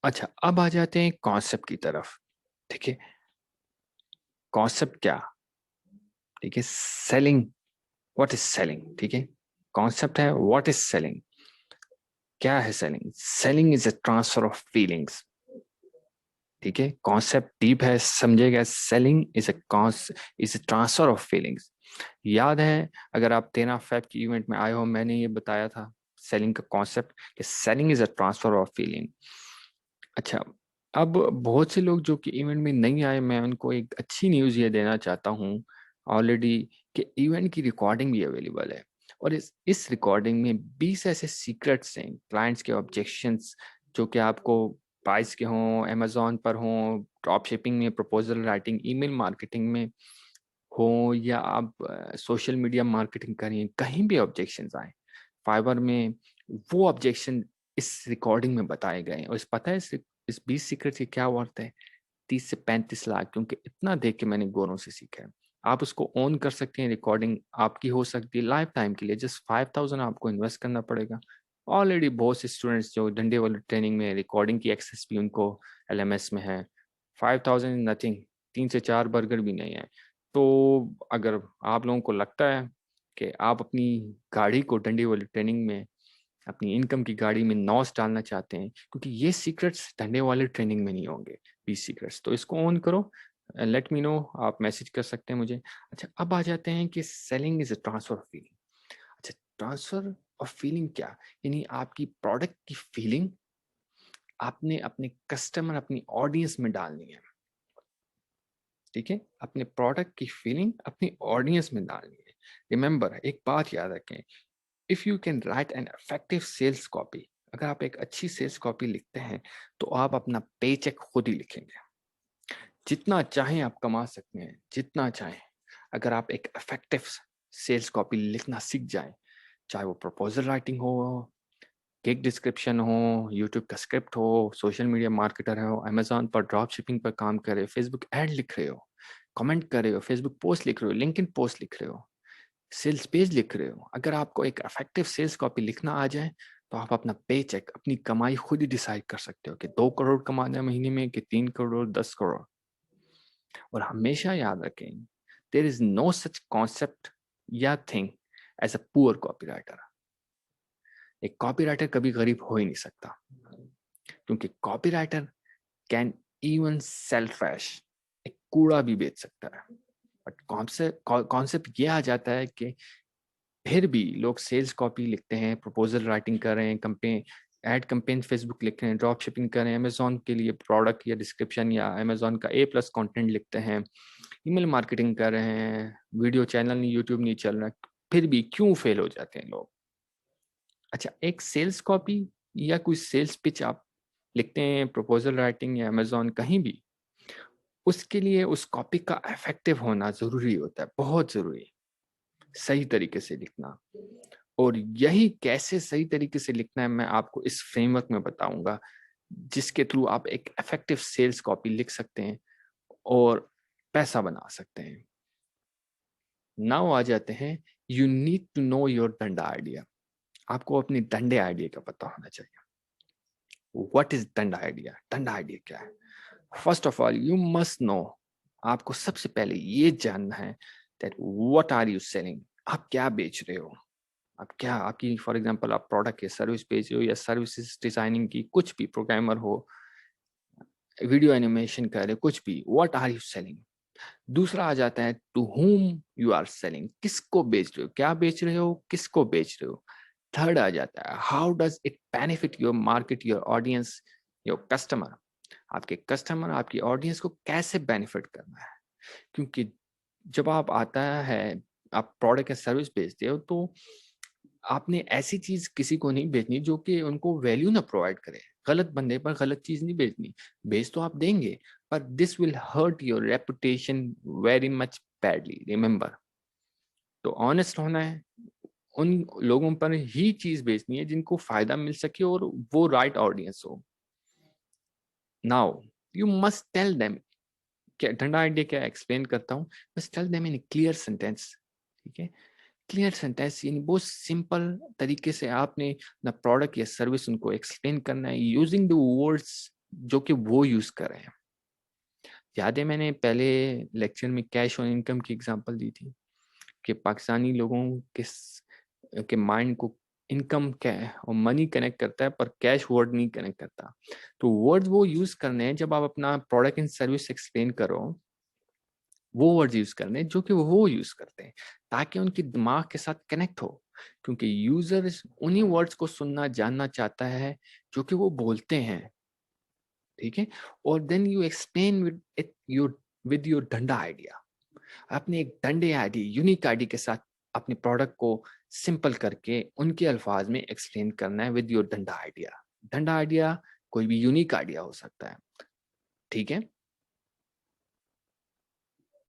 अच्छा, अब आ जाते हैं कॉन्सेप्ट की तरफ। ठीक है, कॉन्सेप्ट क्या? ठीक है, सेलिंग, व्हाट इज सेलिंग? ठीक है, कॉन्सेप्ट है व्हाट इज सेलिंग। क्या है selling? Selling is a transfer of feelings. ठीक है, कॉन्सेप्ट डीप है, समझेगा। Selling is a transfer of feelings. याद है, अगर आप 13 फेब की इवेंट में आए हो, मैंने ये बताया था सेलिंग का कॉन्सेप्ट, कि selling is a transfer of feeling. अच्छा, अब बहुत से लोग जो कि इवेंट में नहीं आए, मैं उनको एक अच्छी न्यूज़ ये देना चाहता हूँ ऑलरेडी, कि इवेंट की रिकॉर्डिंग भी अवेलेबल है। और इस रिकॉर्डिंग में 20 ऐसे सीक्रेट्स हैं, क्लाइंट्स के ऑब्जेक्शंस, जो कि आपको प्राइस के हों, अमेजोन पर हों, ड्रॉप शिपिंग में, प्रपोजल राइटिंग, ईमेल मार्केटिंग में हो, या आप सोशल मीडिया मार्केटिंग करें, कहीं भी ऑब्जेक्शंस आए फाइबर में, वो ऑब्जेक्शन इस रिकॉर्डिंग में बताए गए हैं। और इस पता है इस 20 सीक्रेट की क्या वर्थ है? 30 से 35 लाख, क्योंकि इतना देख के मैंने गोरों से सीखा है। आप उसको ऑन कर सकते हैं, रिकॉर्डिंग आपकी हो सकती है लाइफ टाइम के लिए। जस्ट 5000 आपको इन्वेस्ट करना पड़ेगा। ऑलरेडी बहुत से स्टूडेंट्स जो डंडे वाले ट्रेनिंग में, रिकॉर्डिंग की एक्सेस भी उनको LMS में है। 5000 नथिंग, 3 से 4 बर्गर भी नहीं है। तो अगर आप लोगों को लगता है कि आप अपनी गाड़ी को डंडे वाली ट्रेनिंग में, अपनी इनकम की गाड़ी में नॉस डालना चाहते हैं, क्योंकि ये सीक्रेट्स धंधे वाले ट्रेनिंग में नहीं होंगे, 20 सीक्रेट्स, तो इसको ऑन करो। लेट मी नो, आप मैसेज कर सकते हैं मुझे। अच्छा, अब आ जाते हैं कि selling is a transfer of feeling. अच्छा, ट्रांसफर ऑफ फीलिंग क्या? यानी आपकी प्रोडक्ट की फीलिंग आपने अपने कस्टमर, अपनी ऑडियंस में डालनी है। ठीक है, अपने प्रोडक्ट की फीलिंग अपनी ऑडियंस में डालनी है। रिमेंबर, एक बात याद रखें, if you can write an effective sales copy, अगर आप एक अच्छी सेल्स कॉपी लिखते हैं, तो आप अपना पे चेक खुद ही लिखेंगे। जितना चाहें आप कमा सकते हैं, जितना चाहें। अगर आप एक इफेक्टिव सेल्स कॉपी लिखना सीख जाएं, चाहे वो प्रपोजल राइटिंग हो, केक डिस्क्रिप्शन हो, यूट्यूब का स्क्रिप्ट हो, सोशल मीडिया मार्केटर हो, अमेजोन पर ड्रॉप शिपिंग पर काम कर रहे हो, फेसबुक एड लिख रहे हो, कमेंट कर रहे हो, फेसबुक पोस्ट लिख रहे हो, लिंक्डइन पोस्ट लिख रहे हो, सेल्स पेज लिख रहे हो, अगर आपको एक इफेक्टिव सेल्स कॉपी लिखना आ जाए, तो आप अपना पे चेक, अपनी कमाई खुद ही डिसाइड कर सकते हो कि 2 करोड़ कमाना है महीने में, कि 3 करोड़, 10 करोड़। और हमेशा याद रखें, there is no such concept या thing as a poor copywriter. एक कॉपीराइटर कभी गरीब हो ही नहीं सकता, क्योंकि copywriter can even sell trash, एक कूड़ा भी बेच सकता है। बट कॉन्सेप्ट ये आ जाता है कि फिर भी लोग सेल्स कॉपी लिखते हैं, प्रपोजल राइटिंग कर रहे हैं, कंपेन एड कंपेन फेसबुक लिख रहे हैं, ड्रॉप शिपिंग कर रहे हैं, अमेजोन के लिए प्रोडक्ट या डिस्क्रिप्शन या अमेजोन का A+ कंटेंट लिखते हैं, ईमेल मार्केटिंग कर रहे हैं, वीडियो चैनल नहीं, यूट्यूब नहीं चल रहा, फिर भी क्यों फेल हो जाते हैं लोग? अच्छा, एक सेल्स कॉपी या कोई सेल्स पिच आप लिखते हैं, प्रपोजल राइटिंग या अमेजोन कहीं भी, उसके लिए उस कॉपी का इफेक्टिव होना जरूरी होता है, बहुत जरूरी। सही तरीके से लिखना, और यही कैसे सही तरीके से लिखना है, मैं आपको इस फ्रेमवर्क में बताऊंगा, जिसके थ्रू आप एक इफेक्टिव सेल्स कॉपी लिख सकते हैं और पैसा बना सकते हैं। नाउ आ जाते हैं, you need to know your डंडा आइडिया। आपको अपनी डंडे आइडिया का पता होना चाहिए। व्हाट इज डंडा आइडिया? डंडा आइडिया क्या है? First of all you must know, आपको सबसे पहले ये जानना है that what are you selling. आप क्या बेच रहे हो? आप क्या, आपकी फॉर एग्जांपल आप प्रोडक्ट या सर्विस बेच रहे हो, या सर्विसेज डिजाइनिंग की, कुछ भी, प्रोग्रामर हो, वीडियो एनिमेशन कर रहे हो, कुछ भी, व्हाट आर यू सेलिंग। दूसरा आ जाता है to whom you are selling, किसको बेच रहे हो, क्या बेच रहे हो, किसको बेच रहे हो। थर्ड आ जाता है how does it benefit your market, your audience, your customer. आपके कस्टमर, आपकी ऑडियंस को कैसे बेनिफिट करना है, क्योंकि जब आप आता है, आप प्रोडक्ट या सर्विस बेचते हो, तो आपने ऐसी चीज किसी को नहीं बेचनी जो कि उनको वैल्यू ना प्रोवाइड करे। गलत बंदे पर गलत चीज नहीं बेचनी। बेच तो आप देंगे, पर this will hurt your reputation very much badly, remember. तो ऑनेस्ट होना है, उन लोगों पर ही चीज बेचनी है जिनको फायदा मिल सके और वो राइट ऑडियंस हो। Now you must tell them, क्या ठंडा आइडिया क्या एक्सप्लेन करता हूँ, बस tell them in clear sentence. ठीक है, क्लियर सेंटेंस यानी बहुत सिंपल तरीके से आपने ना प्रोडक्ट या सर्विस उनको एक्सप्लेन करना है, यूजिंग द वर्ड्स जो कि वो यूज कर रहे हैं। याद है मैंने पहले लेक्चर में कैश और इनकम की एग्जांपल दी थी कि पाकिस्तानी लोगों के माइंड को इनकम और मनी कनेक्ट करता है, पर कैश वर्ड नहीं कनेक्ट करता। तो वर्ड वो यूज करने हैं जब आप अपना प्रोडक्ट एंड सर्विस एक्सप्लेन करो, वो वर्ड यूज करने जो कि वो यूज करते हैं, ताकि उनके दिमाग के साथ कनेक्ट हो। क्योंकि यूजर उन्हीं वर्ड्स को सुनना जानना चाहता है जो कि वो बोलते हैं, ठीक है। और then you explain with your डंडा आइडिया, अपने एक डंडे आईडी, यूनिक आईडी के साथ अपने प्रोडक्ट को सिंपल करके उनके अल्फाज में एक्सप्लेन करना है विद योर डंडा आइडिया। डंडा आइडिया कोई भी यूनिक आइडिया हो सकता है, ठीक है।